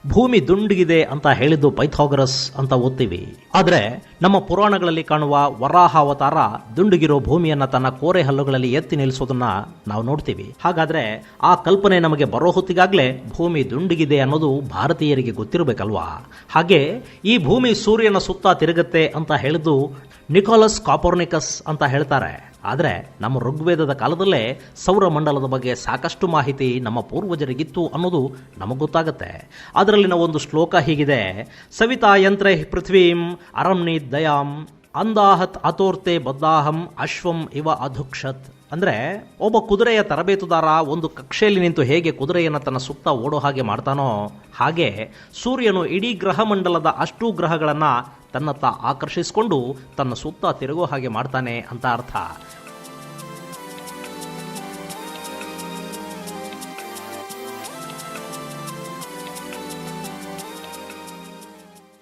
ಭೂಮಿ ದುಂಡಗಿದೆ ಅಂತ ಹೇಳಿದ್ದು ಪೈಥಾಗರಸ್ ಅಂತ ಓದ್ತೀವಿ. ಆದ್ರೆ ನಮ್ಮ ಪುರಾಣಗಳಲ್ಲಿ ಕಾಣುವ ವರಾಹ ಅವತಾರ ದುಂಡಗಿರೋ ಭೂಮಿಯನ್ನ ತನ್ನ ಕೋರೆ ಹಲ್ಲುಗಳಲ್ಲಿ ಎತ್ತಿ ನಿಲ್ಲಿಸೋದನ್ನ ನಾವು ನೋಡ್ತೀವಿ. ಹಾಗಾದ್ರೆ ಆ ಕಲ್ಪನೆ ನಮಗೆ ಬರೋ ಹೊತ್ತಿಗಾಗ್ಲೇ ಭೂಮಿ ದುಂಡಗಿದೆ ಅನ್ನೋದು ಭಾರತೀಯರಿಗೆ ಗೊತ್ತಿರಬೇಕಲ್ವಾ? ಹಾಗೆ ಈ ಭೂಮಿ ಸೂರ್ಯನ ಸುತ್ತ ತಿರುಗುತ್ತೆ ಅಂತ ಹೇಳಿದ್ದು ನಿಕೋಲಸ್ ಕಾಪರ್ನಿಕಸ್ ಅಂತ ಹೇಳ್ತಾರೆ. ಆದರೆ ನಮ್ಮ ಋಗ್ವೇದದ ಕಾಲದಲ್ಲೇ ಸೌರಮಂಡಲದ ಬಗ್ಗೆ ಸಾಕಷ್ಟು ಮಾಹಿತಿ ನಮ್ಮ ಪೂರ್ವಜರಿಗಿತ್ತು ಅನ್ನೋದು ನಮಗೆ ಗೊತ್ತಾಗುತ್ತೆ. ಅದರಲ್ಲಿನ ಒಂದು ಶ್ಲೋಕ ಹೀಗಿದೆ: ಸವಿತಾ ಯಂತ್ರೈ ಪೃಥ್ವೀಂ ಅರಂನಿ ದಯಾಂ ಅಂದಾಹತ್ ಅಥೋರ್ತೆ ಬದ್ದಾಹಂ ಅಶ್ವಂ ಇವ ಅಧುಕ್ಷತ್. ಅಂದ್ರೆ ಒಬ್ಬ ಕುದುರೆಯ ತರಬೇತುದಾರ ಒಂದು ಕಕ್ಷೆಯಲ್ಲಿ ನಿಂತು ಹೇಗೆ ಕುದುರೆಯನ್ನು ತನ್ನ ಸುತ್ತ ಓಡೋ ಹಾಗೆ ಮಾಡ್ತಾನೋ ಹಾಗೆ ಸೂರ್ಯನು ಇಡೀ ಗ್ರಹಮಂಡಲದ ಅಷ್ಟೂ ಗ್ರಹಗಳನ್ನ ತನ್ನತ್ತ ಆಕರ್ಷಿಸಿಕೊಂಡು ತನ್ನ ಸುತ್ತ ತಿರುಗೋ ಹಾಗೆ ಮಾಡ್ತಾನೆ ಅಂತ ಅರ್ಥ.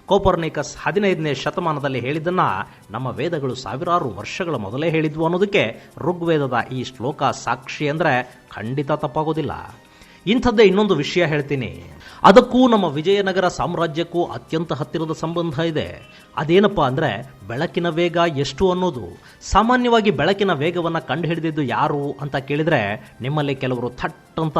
ಕೋಪರ್ನಿಕಸ್ 15ನೇ ಶತಮಾನದಲ್ಲಿ ಹೇಳಿದ್ದನ್ನ ನಮ್ಮ ವೇದಗಳು ಸಾವಿರಾರು ವರ್ಷಗಳ ಮೊದಲೇ ಹೇಳಿದ್ವು ಅನ್ನೋದಕ್ಕೆ ಋಗ್ವೇದದ ಈ ಶ್ಲೋಕ ಸಾಕ್ಷಿ ಅಂದ್ರೆ ಖಂಡಿತ ತಪ್ಪಾಗೋದಿಲ್ಲ. ಇಂಥದ್ದೇ ಇನ್ನೊಂದು ವಿಷಯ ಹೇಳ್ತೀನಿ. ಅದಕ್ಕೂ ನಮ್ಮ ವಿಜಯನಗರ ಸಾಮ್ರಾಜ್ಯಕ್ಕೂ ಅತ್ಯಂತ ಹತ್ತಿರದ ಸಂಬಂಧ ಇದೆ. ಅದೇನಪ್ಪ ಅಂದ್ರೆ ಬೆಳಕಿನ ವೇಗ ಎಷ್ಟು ಅನ್ನೋದು. ಸಾಮಾನ್ಯವಾಗಿ ಬೆಳಕಿನ ವೇಗವನ್ನು ಕಂಡುಹಿಡಿದಿದ್ದು ಯಾರು ಅಂತ ಕೇಳಿದ್ರೆ ನಿಮ್ಮಲ್ಲಿ ಕೆಲವರು ಥಟ್ ಅಂತ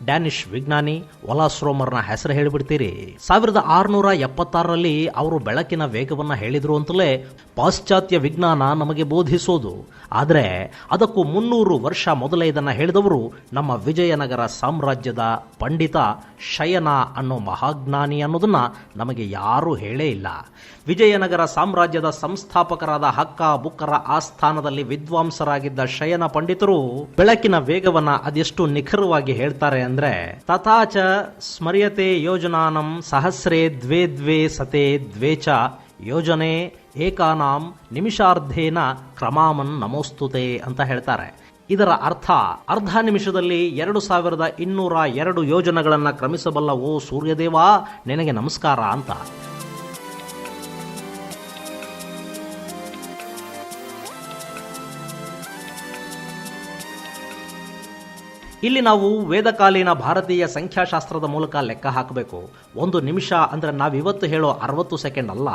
ಡ್ಯಾನಿಶ್ ವಿಜ್ಞಾನಿ ಒಲಾಸ್ ರೋಮರ್ನ ಹೆಸರು ಹೇಳಿಬಿಡ್ತೀರಿ. 1676ರಲ್ಲಿ ಅವರು ಬೆಳಕಿನ ವೇಗವನ್ನು ಹೇಳಿದ್ರು ಅಂತಲೇ ಪಾಶ್ಚಾತ್ಯ ವಿಜ್ಞಾನ ನಮಗೆ ಬೋಧಿಸೋದು. ಆದರೆ ಅದಕ್ಕೂ 300 ವರ್ಷ ಮೊದಲೇ ಇದನ್ನು ಹೇಳಿದವರು ನಮ್ಮ ವಿಜಯನಗರ ಸಾಮ್ರಾಜ್ಯದ ಪಂಡಿತ ಶಯನ ಅನ್ನೋ ಮಹಾಜ್ಞಾನಿ ಅನ್ನೋದನ್ನ ನಮಗೆ ಯಾರೂ ಹೇಳೇ ಇಲ್ಲ. ವಿಜಯನಗರ ಸಾಮ್ರಾಜ್ಯದ ಸಂಸ್ಥಾಪಕರಾದ ಹಕ್ಕ ಬುಕ್ಕರ ಆಸ್ಥಾನದಲ್ಲಿ ವಿದ್ವಾಂಸರಾಗಿದ್ದ ಶಯನ ಪಂಡಿತರು ಬೆಳಕಿನ ವೇಗವನ್ನ ಅದೆಷ್ಟು ನಿಖರವಾಗಿ ಹೇಳ್ತಾರೆ ಅಂದ್ರೆ, ತಥಾಚ ಸ್ಮರ್ಯತೆ ಯೋಜನಾನಂ ಸಹಸ್ರೇ ದ್ವೇ ದ್ವೇ ಸತೆ ದ್ವೇಚ ಯೋಜನೆ ಏಕಾನಾಂ ನಿಮಿಷಾರ್ಧೇನ ಕ್ರಮಾಮನ್ ನಮೋಸ್ತುತೆ ಅಂತ ಹೇಳ್ತಾರೆ. ಇದರ ಅರ್ಥ ಅರ್ಧ ನಿಮಿಷದಲ್ಲಿ 2202 ಯೋಜನೆಗಳನ್ನು ಕ್ರಮಿಸಬಲ್ಲ ಓ ಸೂರ್ಯದೇವ, ನಿನಗೆ ನಮಸ್ಕಾರ ಅಂತ. ಇಲ್ಲಿ ನಾವು ವೇದಕಾಲೀನ ಭಾರತೀಯ ಸಂಖ್ಯಾಶಾಸ್ತ್ರದ ಮೂಲಕ ಲೆಕ್ಕ ಹಾಕಬೇಕು. 1 ನಿಮಿಷ ಅಂದ್ರೆ ನಾವಿವತ್ತು ಹೇಳೋ 60 ಸೆಕೆಂಡ್ ಅಲ್ಲ.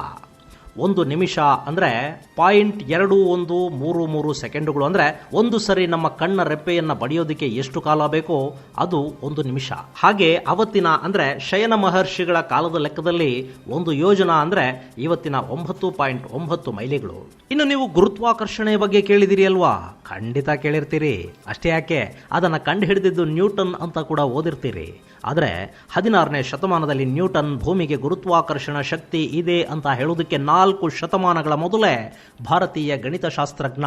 1 ನಿಮಿಷ ಅಂದ್ರೆ 0.2133 ಸೆಕೆಂಡುಗಳು. ಅಂದ್ರೆ ಒಂದು ಸರಿ ನಮ್ಮ ಕಣ್ಣ ರೆಪ್ಪೆಯನ್ನ ಬಡಿಯೋದಕ್ಕೆ ಎಷ್ಟು ಕಾಲ ಬೇಕೋ ಅದು 1 ನಿಮಿಷ. ಹಾಗೆ ಅವತ್ತಿನ ಅಂದ್ರೆ ಶಯನ ಮಹರ್ಷಿಗಳ ಕಾಲದ ಲೆಕ್ಕದಲ್ಲಿ 1 ಯೋಜನ ಅಂದ್ರೆ ಇವತ್ತಿನ 9.9 ಮೈಲಿಗಳು. ಇನ್ನು ನೀವು ಗುರುತ್ವಾಕರ್ಷಣೆಯ ಬಗ್ಗೆ ಕೇಳಿದಿರಿ ಅಲ್ವಾ? ಖಂಡಿತ ಕೇಳಿರ್ತೀರಿ. ಅಷ್ಟೇ ಯಾಕೆ, ಅದನ್ನ ಕಂಡು ಹಿಡಿದಿದ್ದು ನ್ಯೂಟನ್ ಅಂತ ಕೂಡ ಓದಿರ್ತೀರಿ. ಆದರೆ 16ನೇ ಶತಮಾನದಲ್ಲಿ ನ್ಯೂಟನ್ ಭೂಮಿಗೆ ಗುರುತ್ವಾಕರ್ಷಣ ಶಕ್ತಿ ಇದೆ ಅಂತ ಹೇಳುವುದಕ್ಕೆ 4 ಶತಮಾನಗಳ ಮೊದಲೇ ಭಾರತೀಯ ಗಣಿತಶಾಸ್ತ್ರಜ್ಞ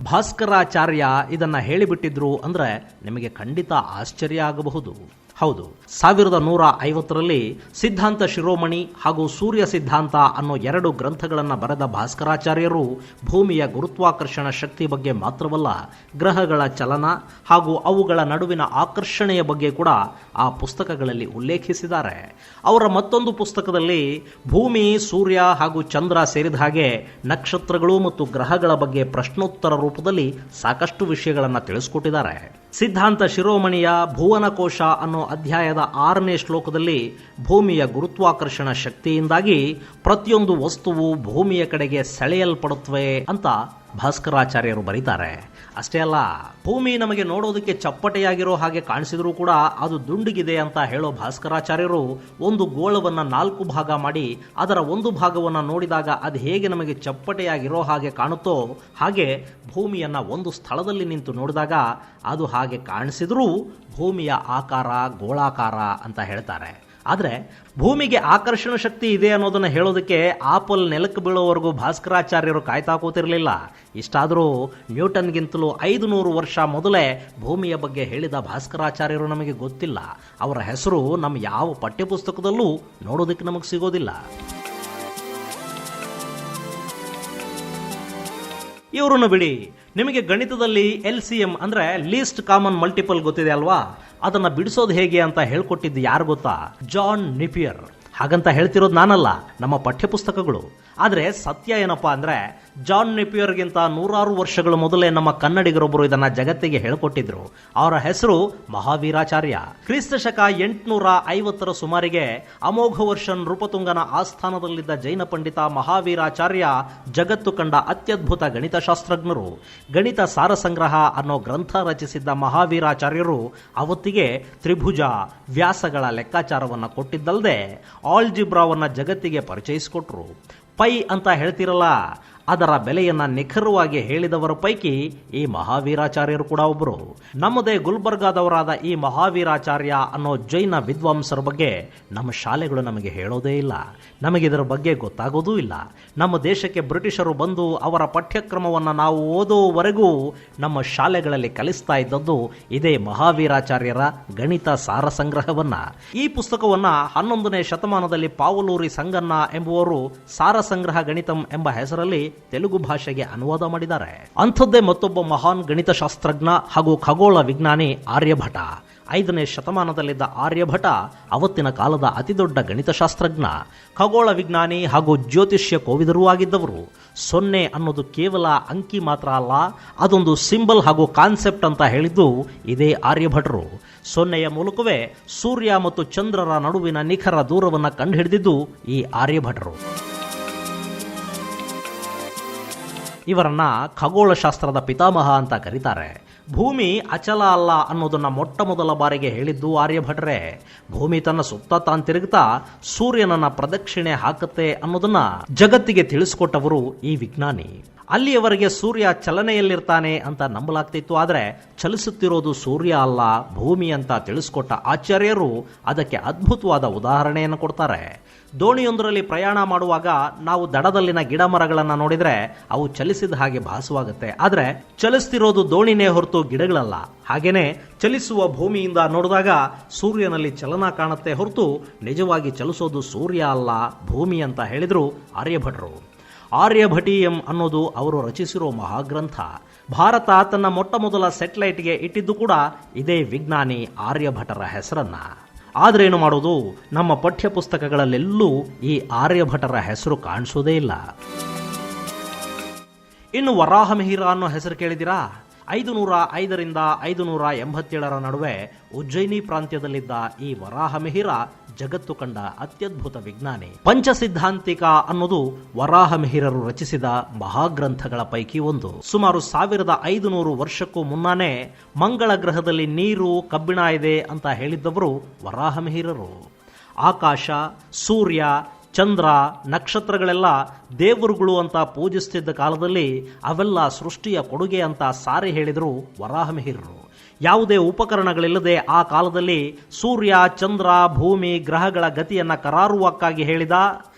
ಭಾಸ್ಕರಾಚಾರ್ಯ ಇದನ್ನ ಹೇಳಿಬಿಟ್ಟಿದ್ರು ಅಂದ್ರೆ ನಿಮಗೆ ಖಂಡಿತ ಆಶ್ಚರ್ಯ ಆಗಬಹುದು. ಹೌದು, 1150ರಲ್ಲಿ ಸಿದ್ಧಾಂತ ಶಿರೋಮಣಿ ಹಾಗೂ ಸೂರ್ಯ ಸಿದ್ಧಾಂತ ಅನ್ನೋ 2 ಗ್ರಂಥಗಳನ್ನು ಬರೆದ ಭಾಸ್ಕರಾಚಾರ್ಯರು ಭೂಮಿಯ ಗುರುತ್ವಾಕರ್ಷಣ ಶಕ್ತಿ ಬಗ್ಗೆ ಮಾತ್ರವಲ್ಲ, ಗ್ರಹಗಳ ಚಲನ ಹಾಗೂ ಅವುಗಳ ನಡುವಿನ ಆಕರ್ಷಣೆಯ ಬಗ್ಗೆ ಕೂಡ ಆ ಪುಸ್ತಕಗಳಲ್ಲಿ ಉಲ್ಲೇಖಿಸಿದ್ದಾರೆ. ಅವರ ಮತ್ತೊಂದು ಪುಸ್ತಕದಲ್ಲಿ ಭೂಮಿ, ಸೂರ್ಯ ಹಾಗೂ ಚಂದ್ರ ಸೇರಿದ ಹಾಗೆ ನಕ್ಷತ್ರಗಳು ಮತ್ತು ಗ್ರಹಗಳ ಬಗ್ಗೆ ಪ್ರಶ್ನೋತ್ತರ ರೂಪದಲ್ಲಿ ಸಾಕಷ್ಟು ವಿಷಯಗಳನ್ನು ತಿಳಿಸ್ಕೊಟ್ಟಿದ್ದಾರೆ. ಸಿದ್ಧಾಂತ ಶಿರೋಮಣಿಯ ಭುವನಕೋಶ ಅನ್ನೋ ಅಧ್ಯಾಯದ 6ನೇ ಶ್ಲೋಕದಲ್ಲಿ ಭೂಮಿಯ ಗುರುತ್ವಾಕರ್ಷಣ ಶಕ್ತಿಯಿಂದಾಗಿ ಪ್ರತಿಯೊಂದು ವಸ್ತುವು ಭೂಮಿಯ ಕಡೆಗೆ ಸೆಳೆಯಲ್ಪಡುತ್ತವೆ ಅಂತ ಭಾಸ್ಕರಾಚಾರ್ಯರು ಬರೀತಾರೆ. ಅಷ್ಟೇ ಅಲ್ಲ, ಭೂಮಿ ನಮಗೆ ನೋಡೋದಕ್ಕೆ ಚಪ್ಪಟೆಯಾಗಿರೋ ಹಾಗೆ ಕಾಣಿಸಿದ್ರೂ ಕೂಡ ಅದು ದುಂಡಗಿದೆ ಅಂತ ಹೇಳೋ ಭಾಸ್ಕರಾಚಾರ್ಯರು ಒಂದು ಗೋಳವನ್ನು 4 ಭಾಗ ಮಾಡಿ ಅದರ ಒಂದು ಭಾಗವನ್ನು ನೋಡಿದಾಗ ಅದು ಹೇಗೆ ನಮಗೆ ಚಪ್ಪಟೆಯಾಗಿರೋ ಹಾಗೆ ಕಾಣುತ್ತೋ ಹಾಗೆ ಭೂಮಿಯನ್ನ ಒಂದು ಸ್ಥಳದಲ್ಲಿ ನಿಂತು ನೋಡಿದಾಗ ಅದು ಹಾಗೆ ಕಾಣಿಸಿದ್ರೂ ಭೂಮಿಯ ಆಕಾರ ಗೋಳಾಕಾರ ಅಂತ ಹೇಳ್ತಾರೆ. ಆದರೆ ಭೂಮಿಗೆ ಆಕರ್ಷಣ ಶಕ್ತಿ ಇದೆ ಅನ್ನೋದನ್ನು ಹೇಳೋದಕ್ಕೆ ಆಪಲ್ ನೆಲಕ್ಕೆ ಬೀಳೋವರೆಗೂ ಭಾಸ್ಕರಾಚಾರ್ಯರು ಕಾಯ್ತಾ ಕೂತಿರಲಿಲ್ಲ. ಇಷ್ಟಾದರೂ ನ್ಯೂಟನ್ಗಿಂತಲೂ 500 ವರ್ಷ ಮೊದಲೇ ಭೂಮಿಯ ಬಗ್ಗೆ ಹೇಳಿದ ಭಾಸ್ಕರಾಚಾರ್ಯರು ನಮಗೆ ಗೊತ್ತಿಲ್ಲ. ಅವರ ಹೆಸರು ನಮ್ಮ ಯಾವ ಪಠ್ಯಪುಸ್ತಕದಲ್ಲೂ ನೋಡೋದಕ್ಕೆ ನಮಗೆ ಸಿಗೋದಿಲ್ಲ. ಇವರನ್ನು ಬಿಡಿ, ನಿಮಗೆ ಗಣಿತದಲ್ಲಿ LCM ಅಂದ್ರೆ ಲೀಸ್ಟ್ ಕಾಮನ್ ಮಲ್ಟಿಪಲ್ ಗೊತ್ತಿದೆ ಅಲ್ವಾ? ಅದನ್ನ ಬಿಡಿಸೋದು ಹೇಗೆ ಅಂತ ಹೇಳ್ಕೊಟ್ಟಿದ್ದು ಯಾರು ಗೊತ್ತಾ? ಜಾನ್ ನಿಪಿಯರ್. ಹಾಗಂತ ಹೇಳ್ತಿರೋದು ನಾನಲ್ಲ, ನಮ್ಮ ಪಠ್ಯಪುಸ್ತಕಗಳು. ಆದರೆ ಸತ್ಯ ಏನಪ್ಪಾ ಅಂದ್ರೆ ಜಾನ್ ನೆಪಿಯರ್ಗಿಂತ 100 ವರ್ಷಗಳ ಮೊದಲೇ ನಮ್ಮ ಕನ್ನಡಿಗರೊಬ್ಬರು ಇದನ್ನ ಜಗತ್ತಿಗೆ ಹೇಳಿಕೊಟ್ಟಿದ್ರು. ಅವರ ಹೆಸರು ಮಹಾವೀರಾಚಾರ್ಯ. ಕ್ರಿಸ್ತ ಶಕ 850 ಸುಮಾರಿಗೆ ಅಮೋಘ ವರ್ಷ ನೃಪತುಂಗನ ಆಸ್ಥಾನದಲ್ಲಿದ್ದ ಜೈನ ಪಂಡಿತ ಮಹಾವೀರಾಚಾರ್ಯ ಜಗತ್ತು ಕಂಡ ಅತ್ಯದ್ಭುತ ಗಣಿತಶಾಸ್ತ್ರಜ್ಞರು. ಗಣಿತ ಸಾರಸಂಗ್ರಹ ಅನ್ನೋ ಗ್ರಂಥ ರಚಿಸಿದ್ದ ಮಹಾವೀರಾಚಾರ್ಯರು ಅವತ್ತಿಗೆ ತ್ರಿಭುಜ ವ್ಯಾಸಗಳ ಲೆಕ್ಕಾಚಾರವನ್ನು ಕೊಟ್ಟಿದ್ದಲ್ಲದೆ ಆಲ್ಜಿಬ್ರಾವನ್ನ ಜಗತ್ತಿಗೆ ಪರಿಚಯಿಸಿಕೊಟ್ರು. ಪೈ ಅಂತ ಹೇಳ್ತಿರಲ್ಲ, ಅದರ ಬೆಲೆಯನ್ನ ನಿಖರವಾಗಿ ಹೇಳಿದವರ ಪೈಕಿ ಈ ಮಹಾವೀರಾಚಾರ್ಯರು ಕೂಡ ಒಬ್ಬರು. ನಮ್ಮದೇ ಗುಲ್ಬರ್ಗಾದವರಾದ ಈ ಮಹಾವೀರಾಚಾರ್ಯ ಅನ್ನೋ ಜೈನ ವಿದ್ವಾಂಸರ ಬಗ್ಗೆ ನಮ್ಮ ಶಾಲೆಗಳು ನಮಗೆ ಹೇಳೋದೇ ಇಲ್ಲ, ನಮಗಿದರ ಬಗ್ಗೆ ಗೊತ್ತಾಗೋದೂ ಇಲ್ಲ. ನಮ್ಮ ದೇಶಕ್ಕೆ ಬ್ರಿಟಿಷರು ಬಂದು ಅವರ ಪಠ್ಯಕ್ರಮವನ್ನು ನಾವು ಓದೋವರೆಗೂ ನಮ್ಮ ಶಾಲೆಗಳಲ್ಲಿ ಕಲಿಸ್ತಾ ಇದ್ದದ್ದು ಇದೇ ಮಹಾವೀರಾಚಾರ್ಯರ ಗಣಿತ ಸಾರ ಸಂಗ್ರಹವನ್ನ. ಈ ಪುಸ್ತಕವನ್ನ 11ನೇ ಶತಮಾನದಲ್ಲಿ ಪಾವಲೂರಿ ಸಂಗಣ್ಣ ಎಂಬುವರು ಸಾರ ಸಂಗ್ರಹ ಗಣಿತಂ ಎಂಬ ಹೆಸರಲ್ಲಿ ತೆಲುಗು ಭಾಷೆಗೆ ಅನುವಾದ ಮಾಡಿದ್ದಾರೆ. ಅಂಥದ್ದೇ ಮತ್ತೊಬ್ಬ ಮಹಾನ್ ಗಣಿತಶಾಸ್ತ್ರಜ್ಞ ಹಾಗೂ ಖಗೋಳ ವಿಜ್ಞಾನಿ ಆರ್ಯಭಟ. 5ನೇ ಶತಮಾನದಲ್ಲಿದ್ದ ಆರ್ಯಭಟ ಅವತ್ತಿನ ಕಾಲದ ಅತಿದೊಡ್ಡ ಗಣಿತಶಾಸ್ತ್ರಜ್ಞ, ಖಗೋಳ ವಿಜ್ಞಾನಿ ಹಾಗೂ ಜ್ಯೋತಿಷ್ಯ ಕೋವಿದರೂ ಆಗಿದ್ದವರು. 0 ಅನ್ನೋದು ಕೇವಲ ಅಂಕಿ ಮಾತ್ರ ಅಲ್ಲ, ಅದೊಂದು ಸಿಂಬಲ್ ಹಾಗೂ ಕಾನ್ಸೆಪ್ಟ್ ಅಂತ ಹೇಳಿದ್ದು ಇದೇ ಆರ್ಯಭಟರು. 0ಯ ಮೂಲಕವೇ ಸೂರ್ಯ ಮತ್ತು ಚಂದ್ರರ ನಡುವಿನ ನಿಖರ ದೂರವನ್ನು ಕಂಡುಹಿಡಿದಿದ್ದು ಈ ಆರ್ಯಭಟರು. ಇವರನ್ನ ಖಗೋಳಶಾಸ್ತ್ರದ ಪಿತಾಮಹ ಅಂತ ಕರೀತಾರೆ. ಭೂಮಿ ಅಚಲ ಅಲ್ಲ ಅನ್ನೋದನ್ನ ಮೊಟ್ಟ ಮೊದಲ ಬಾರಿಗೆ ಹೇಳಿದ್ದು ಆರ್ಯಭಟರೇ. ಭೂಮಿ ತನ್ನ ಸುತ್ತ ತಾನು ತಿರುಗುತ್ತಾ ಸೂರ್ಯನನ್ನ ಪ್ರದಕ್ಷಿಣೆ ಹಾಕುತ್ತೆ ಅನ್ನೋದನ್ನ ಜಗತ್ತಿಗೆ ತಿಳಿಸಿಕೊಟ್ಟವರು ಈ ವಿಜ್ಞಾನಿ. ಅಲ್ಲಿಯವರೆಗೆ ಸೂರ್ಯ ಚಲನೆಯಲ್ಲಿರ್ತಾನೆ ಅಂತ ನಂಬಲಾಗ್ತಿತ್ತು, ಆದರೆ ಚಲಿಸುತ್ತಿರೋದು ಸೂರ್ಯ ಅಲ್ಲ ಭೂಮಿ ಅಂತ ತಿಳಿಸ್ಕೊಟ್ಟ ಆಚಾರ್ಯರು ಅದಕ್ಕೆ ಅದ್ಭುತವಾದ ಉದಾಹರಣೆಯನ್ನು ಕೊಡ್ತಾರೆ. ದೋಣಿಯೊಂದರಲ್ಲಿ ಪ್ರಯಾಣ ಮಾಡುವಾಗ ನಾವು ದಡದಲ್ಲಿನ ಗಿಡ ಮರಗಳನ್ನು ನೋಡಿದ್ರೆ ಅವು ಚಲಿಸಿದ ಹಾಗೆ ಭಾಸವಾಗುತ್ತೆ, ಆದರೆ ಚಲಿಸ್ತಿರೋದು ದೋಣಿನೇ ಹೊರತು ಗಿಡಗಳಲ್ಲ. ಹಾಗೇನೆ ಚಲಿಸುವ ಭೂಮಿಯಿಂದ ನೋಡಿದಾಗ ಸೂರ್ಯನಲ್ಲಿ ಚಲನ ಕಾಣುತ್ತೆ ಹೊರತು ನಿಜವಾಗಿ ಚಲಿಸೋದು ಸೂರ್ಯ ಅಲ್ಲ ಭೂಮಿ ಅಂತ ಹೇಳಿದ್ರು ಆರ್ಯಭಟರು. ಆರ್ಯಭಟೀಯಂ ಅನ್ನೋದು ಅವರು ರಚಿಸಿರೋ ಮಹಾಗ್ರಂಥ. ಭಾರತ ತನ್ನ ಮೊಟ್ಟ ಮೊದಲ ಸೆಟಲೈಟ್ಗೆ ಇಟ್ಟಿದ್ದು ಕೂಡ ಇದೇ ವಿಜ್ಞಾನಿ ಆರ್ಯಭಟರ ಹೆಸರನ್ನ. ಆದ್ರೇನು ಮಾಡೋದು, ನಮ್ಮ ಪಠ್ಯ ಪುಸ್ತಕಗಳಲ್ಲೆಲ್ಲೂ ಈ ಆರ್ಯಭಟರ ಹೆಸರು ಕಾಣಿಸೋದೇ ಇಲ್ಲ. ಇನ್ನು ವರಾಹಮಿಹಿರ ಅನ್ನೋ ಹೆಸರು ಕೇಳಿದಿರಾ? 505ರಿಂದ 587 ನಡುವೆ ಉಜ್ಜಯಿನಿ ಪ್ರಾಂತ್ಯದಲ್ಲಿದ್ದ ಈ ವರಾಹಮಿಹಿರ ಜಗತ್ತು ಕಂಡ ಅತ್ಯದ್ಭುತ ವಿಜ್ಞಾನಿ. ಪಂಚಸಿದ್ಧಾಂತಿಕ ಅನ್ನೋದು ವರಾಹಮಿಹಿರರು ರಚಿಸಿದ ಮಹಾಗ್ರಂಥಗಳ ಪೈಕಿ ಒಂದು. ಸುಮಾರು 1500 ವರ್ಷಕ್ಕೂ ಮುನ್ನಾನೇ ಮಂಗಳ ಗ್ರಹದಲ್ಲಿ ನೀರು ಕಬ್ಬಿಣ ಇದೆ ಅಂತ ಹೇಳಿದ್ದವರು ವರಾಹಮಿಹಿರರು. ಆಕಾಶ, ಸೂರ್ಯ, ಚಂದ್ರ, ನಕ್ಷತ್ರಗಳೆಲ್ಲ ದೇವರುಗಳು ಅಂತ ಪೂಜಿಸುತ್ತಿದ್ದ ಕಾಲದಲ್ಲಿ ಅವೆಲ್ಲ ಸೃಷ್ಟಿಯ ಕೊಡುಗೆ ಅಂತ ಸಾರಿ ಹೇಳಿದರು ವರಾಹಮಿಹಿರರು. ಯಾವುದೇ ಉಪಕರಣಗಳಿಲ್ಲದೆ ಆ ಕಾಲದಲ್ಲಿ ಸೂರ್ಯ, ಚಂದ್ರ, ಭೂಮಿ, ಗ್ರಹಗಳ ಗತಿಯನ್ನ ಕರಾರುವಕ್ಕಾಗಿ ಹೇಳಿದ.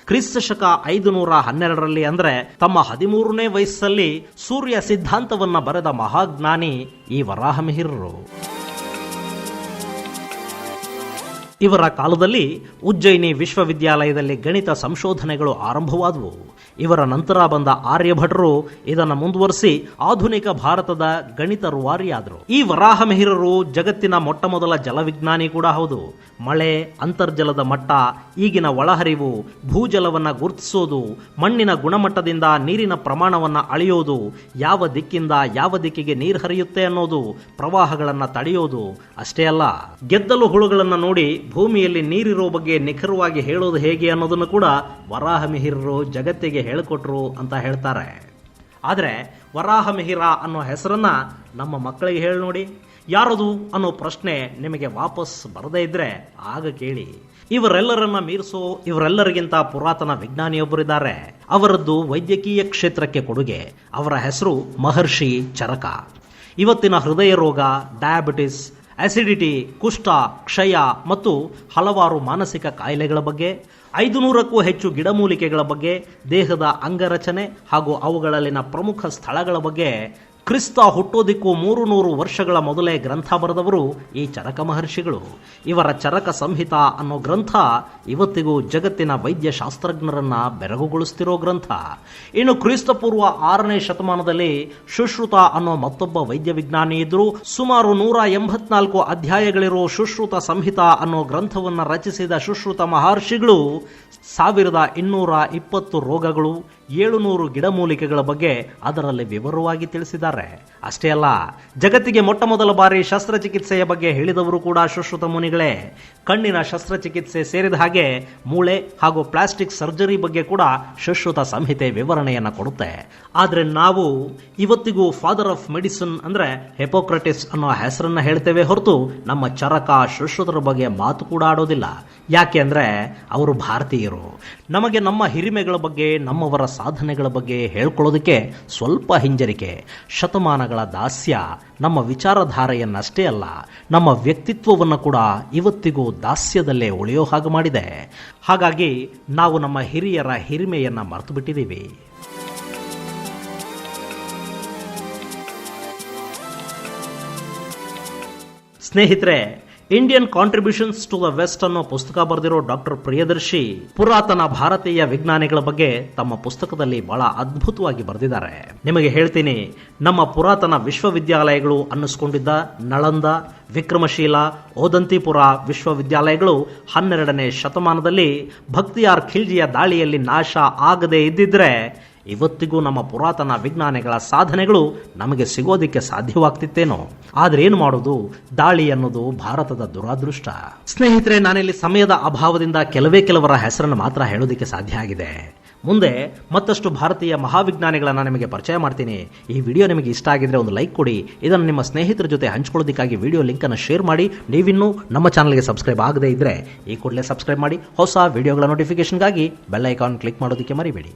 ಕ್ರಿಸ್ತ ಶಕ 512ರಲ್ಲಿ ಅಂದ್ರೆ ತಮ್ಮ 13ನೇ ವಯಸ್ಸಲ್ಲಿ ಸೂರ್ಯ ಸಿದ್ಧಾಂತವನ್ನ ಬರೆದ ಮಹಾಜ್ಞಾನಿ ಈ ವರಾಹಮಿಹಿರರು. ಇವರ ಕಾಲದಲ್ಲಿ ಉಜ್ಜಯಿನಿ ವಿಶ್ವವಿದ್ಯಾಲಯದಲ್ಲಿ ಗಣಿತ ಸಂಶೋಧನೆಗಳು ಆರಂಭವಾದವು. ಇವರ ನಂತರ ಬಂದ ಆರ್ಯಭಟರು ಇದನ್ನು ಮುಂದುವರಿಸಿ ಆಧುನಿಕ ಭಾರತದ ಗಣಿತ ರೂವಾರಿಯಾದರು. ಈ ವರಾಹಮಿಹಿರರು ಜಗತ್ತಿನ ಮೊಟ್ಟ ಮೊದಲ ಜಲವಿಜ್ಞಾನಿ ಕೂಡ ಹೌದು. ಮಳೆ, ಅಂತರ್ಜಲದ ಮಟ್ಟ, ಈಗಿನ ಒಳಹರಿವು, ಭೂಜಲವನ್ನು ಗುರುತಿಸೋದು, ಮಣ್ಣಿನ ಗುಣಮಟ್ಟದಿಂದ ನೀರಿನ ಪ್ರಮಾಣವನ್ನು ಅಳೆಯೋದು, ಯಾವ ದಿಕ್ಕಿಂದ ಯಾವ ದಿಕ್ಕಿಗೆ ನೀರು ಹರಿಯುತ್ತೆ ಅನ್ನೋದು, ಪ್ರವಾಹಗಳನ್ನು ತಡೆಯೋದು ಅಷ್ಟೇ ಅಲ್ಲ, ಗೆದ್ದಲು ಹುಳುಗಳನ್ನು ನೋಡಿ ಭೂಮಿಯಲ್ಲಿ ನೀರಿರೋ ಬಗ್ಗೆ ನಿಖರವಾಗಿ ಹೇಳೋದು ಹೇಗೆ ಅನ್ನೋದನ್ನು ಕೂಡ ವರಾಹಮಿಹಿರರು ಜಗತ್ತಿಗೆ ಹೇಳಿಕೊಟ್ರು ಅಂತ ಹೇಳ್ತಾರೆ. ಆದರೆ ವರಾಹಮಿಹಿರ ಅನ್ನೋ ಹೆಸರನ್ನ ನಮ್ಮ ಮಕ್ಕಳಿಗೆ ಹೇಳಿ ನೋಡಿ. ಯಾರದು ಅನ್ನೋ ಪ್ರಶ್ನೆ ನಿಮಗೆ ವಾಪಸ್ ಬರದೇ ಇದ್ರೆ ಆಗ ಕೇಳಿ. ಇವರೆಲ್ಲರನ್ನ ಮೀರಿಸೋ ಇವರೆಲ್ಲರಿಗಿಂತ ಪುರಾತನ ವಿಜ್ಞಾನಿಯೊಬ್ಬರಿದ್ದಾರೆ. ಅವರದ್ದು ವೈದ್ಯಕೀಯ ಕ್ಷೇತ್ರಕ್ಕೆ ಕೊಡುಗೆ. ಅವರ ಹೆಸರು ಮಹರ್ಷಿ ಚರಕ. ಇವತ್ತಿನ ಹೃದಯ ರೋಗ, ಡಯಾಬಿಟಿಸ್, ಅಸಿಡಿಟಿ, ಕುಷ್ಠ, ಕ್ಷಯ ಮತ್ತು ಹಲವಾರು ಮಾನಸಿಕ ಕಾಯಿಲೆಗಳ ಬಗ್ಗೆ, 500ಕ್ಕೂ ಹೆಚ್ಚು ಗಿಡಮೂಲಿಕೆಗಳ ಬಗ್ಗೆ, ದೇಹದ ಅಂಗರಚನೆ ಹಾಗೂ ಅವುಗಳಲ್ಲಿನ ಪ್ರಮುಖ ಸ್ಥಳಗಳ ಬಗ್ಗೆ ಕ್ರಿಸ್ತ ಹುಟ್ಟೋದಿಕ್ಕೂ 300 ವರ್ಷಗಳ ಮೊದಲೇ ಗ್ರಂಥ ಬರೆದವರು ಈ ಚರಕ ಮಹರ್ಷಿಗಳು. ಇವರ ಚರಕ ಸಂಹಿತ ಅನ್ನೋ ಗ್ರಂಥ ಇವತ್ತಿಗೂ ಜಗತ್ತಿನ ವೈದ್ಯ ಶಾಸ್ತ್ರಜ್ಞರನ್ನ ಬೆರಗುಗೊಳಿಸ್ತಿರೋ ಗ್ರಂಥ. ಇನ್ನು ಕ್ರಿಸ್ತಪೂರ್ವ 6ನೇ ಶತಮಾನದಲ್ಲಿ ಸುಶ್ರುತ ಅನ್ನೋ ಮತ್ತೊಬ್ಬ ವೈದ್ಯ ವಿಜ್ಞಾನಿ ಇದ್ರು. ಸುಮಾರು 184 ಅಧ್ಯಾಯಗಳಿರೋ ಸುಶ್ರುತ ಸಂಹಿತ ಅನ್ನೋ ಗ್ರಂಥವನ್ನ ರಚಿಸಿದ ಸುಶ್ರುತ ಮಹರ್ಷಿಗಳು 1220 ರೋಗಗಳು, 700 ಗಿಡಮೂಲಿಕೆಗಳ ಬಗ್ಗೆ ಅದರಲ್ಲಿ ವಿವರವಾಗಿ ತಿಳಿಸಿದ್ದಾರೆ. ಅಷ್ಟೇ ಅಲ್ಲ, ಜಗತ್ತಿಗೆ ಮೊಟ್ಟ ಮೊದಲ ಬಾರಿ ಶಸ್ತ್ರಚಿಕಿತ್ಸೆಯ ಬಗ್ಗೆ ಹೇಳಿದವರು ಕೂಡ ಸುಶ್ರುತ ಮುನಿಗಳೇ. ಕಣ್ಣಿನ ಶಸ್ತ್ರಚಿಕಿತ್ಸೆ ಸೇರಿದ ಹಾಗೆ ಮೂಳೆ ಹಾಗೂ ಪ್ಲಾಸ್ಟಿಕ್ ಸರ್ಜರಿ ಬಗ್ಗೆ ಕೂಡ ಸುಶ್ರುತ ಸಂಹಿತೆ ವಿವರಣೆಯನ್ನು ಕೊಡುತ್ತೆ. ಆದರೆ ನಾವು ಇವತ್ತಿಗೂ ಫಾದರ್ ಆಫ್ ಮೆಡಿಸಿನ್ ಅಂದ್ರೆ ಹಿಪೋಕ್ರಟಿಸ್ ಅನ್ನೋ ಹೆಸರನ್ನ ಹೇಳ್ತೇವೆ ಹೊರತು ನಮ್ಮ ಚರಕ ಸುಶ್ರುತರ ಬಗ್ಗೆ ಮಾತು ಕೂಡ ಆಡೋದಿಲ್ಲ. ಯಾಕೆ ಅಂದ್ರೆ ಅವರು ಭಾರತೀಯರು. ನಮಗೆ ನಮ್ಮ ಹಿರಿಮೆಗಳ ಬಗ್ಗೆ, ನಮ್ಮವರ ಸಾಧನೆಗಳ ಬಗ್ಗೆ ಹೇಳ್ಕೊಳ್ಳೋದಕ್ಕೆ ಸ್ವಲ್ಪ ಹಿಂಜರಿಕೆ. ಶತಮಾನಗಳ ದಾಸ್ಯ ನಮ್ಮ ವಿಚಾರಧಾರೆಯನ್ನಷ್ಟೇ ಅಲ್ಲ, ನಮ್ಮ ವ್ಯಕ್ತಿತ್ವವನ್ನು ಕೂಡ ಇವತ್ತಿಗೂ ದಾಸ್ಯದಲ್ಲೇ ಉಳಿಯೋ ಹಾಗೆ ಮಾಡಿದೆ. ಹಾಗಾಗಿ ನಾವು ನಮ್ಮ ಹಿರಿಯರ ಹಿರಿಮೆಯನ್ನ ಮರೆತು ಬಿಟ್ಟಿದ್ದೀವಿ. ಸ್ನೇಹಿತರೆ, Indian contributions to the west ಅನ್ನೋ ಪುಸ್ತಕ ಬರೆದಿರೋ ಡಾಕ್ಟರ್ ಪ್ರಿಯದರ್ಶಿ ಪುರಾತನ ಭಾರತೀಯ ವಿಜ್ಞಾನಿಗಳ ಬಗ್ಗೆ ತಮ್ಮ ಪುಸ್ತಕದಲ್ಲಿ ಬಹಳ ಅದ್ಭುತವಾಗಿ ಬರೆದಿದ್ದಾರೆ. ನಿಮಗೆ ಹೇಳ್ತೀನಿ, ನಮ್ಮ ಪುರಾತನ ವಿಶ್ವವಿದ್ಯಾಲಯಗಳು ಅನ್ನಿಸ್ಕೊಂಡಿದ್ದ ನಳಂದ, ವಿಕ್ರಮಶೀಲ, ಓದಂತಿಪುರ ವಿಶ್ವವಿದ್ಯಾಲಯಗಳು 12ನೇ ಶತಮಾನದಲ್ಲಿ ಭಕ್ತಿಯಾರ್ ಖಿಲ್ಜಿಯ ದಾಳಿಯಲ್ಲಿ ನಾಶ ಆಗದೇ ಇದ್ದಿದ್ರೆ ಇವತ್ತಿಗೂ ನಮ್ಮ ಪುರಾತನ ವಿಜ್ಞಾನಿಗಳ ಸಾಧನೆಗಳು ನಮಗೆ ಸಿಗೋದಿಕ್ಕೆ ಸಾಧ್ಯವಾಗ್ತಿತ್ತೇನೋ. ಆದ್ರೆ ಏನು ಮಾಡೋದು, ದಾಳಿ ಅನ್ನೋದು ಭಾರತದ ದುರಾದೃಷ್ಟ. ಸ್ನೇಹಿತರೆ, ನಾನಿಲ್ಲಿ ಸಮಯದ ಅಭಾವದಿಂದ ಕೆಲವರ ಹೆಸರನ್ನು ಮಾತ್ರ ಹೇಳೋದಿಕ್ಕೆ ಸಾಧ್ಯ ಆಗಿದೆ. ಮುಂದೆ ಮತ್ತಷ್ಟು ಭಾರತೀಯ ಮಹಾವಿಜ್ಞಾನಿಗಳನ್ನ ನಿಮಗೆ ಪರಿಚಯ ಮಾಡ್ತೀನಿ. ಈ ವಿಡಿಯೋ ನಿಮಗೆ ಇಷ್ಟ ಆಗಿದ್ರೆ ಒಂದು ಲೈಕ್ ಕೊಡಿ. ಇದನ್ನು ನಿಮ್ಮ ಸ್ನೇಹಿತರ ಜೊತೆ ಹಂಚ್ಕೊಳ್ಳೋದಕ್ಕಾಗಿ ವಿಡಿಯೋ ಲಿಂಕ್ ಅನ್ನು ಶೇರ್ ಮಾಡಿ. ನೀವಿನ್ನೂ ನಮ್ಮ ಚಾನಲ್ಗೆ ಸಬ್ಸ್ಕ್ರೈಬ್ ಆಗದೇ ಇದ್ರೆ ಈ ಕೂಡಲೇ ಸಬ್ಸ್ಕ್ರೈಬ್ ಮಾಡಿ. ಹೊಸ ವಿಡಿಯೋಗಳ ನೋಟಿಫಿಕೇಶನ್ಗಾಗಿ ಬೆಲ್ ಐಕಾನ್ ಕ್ಲಿಕ್ ಮಾಡೋದಕ್ಕೆ ಮರಿಬೇಡಿ.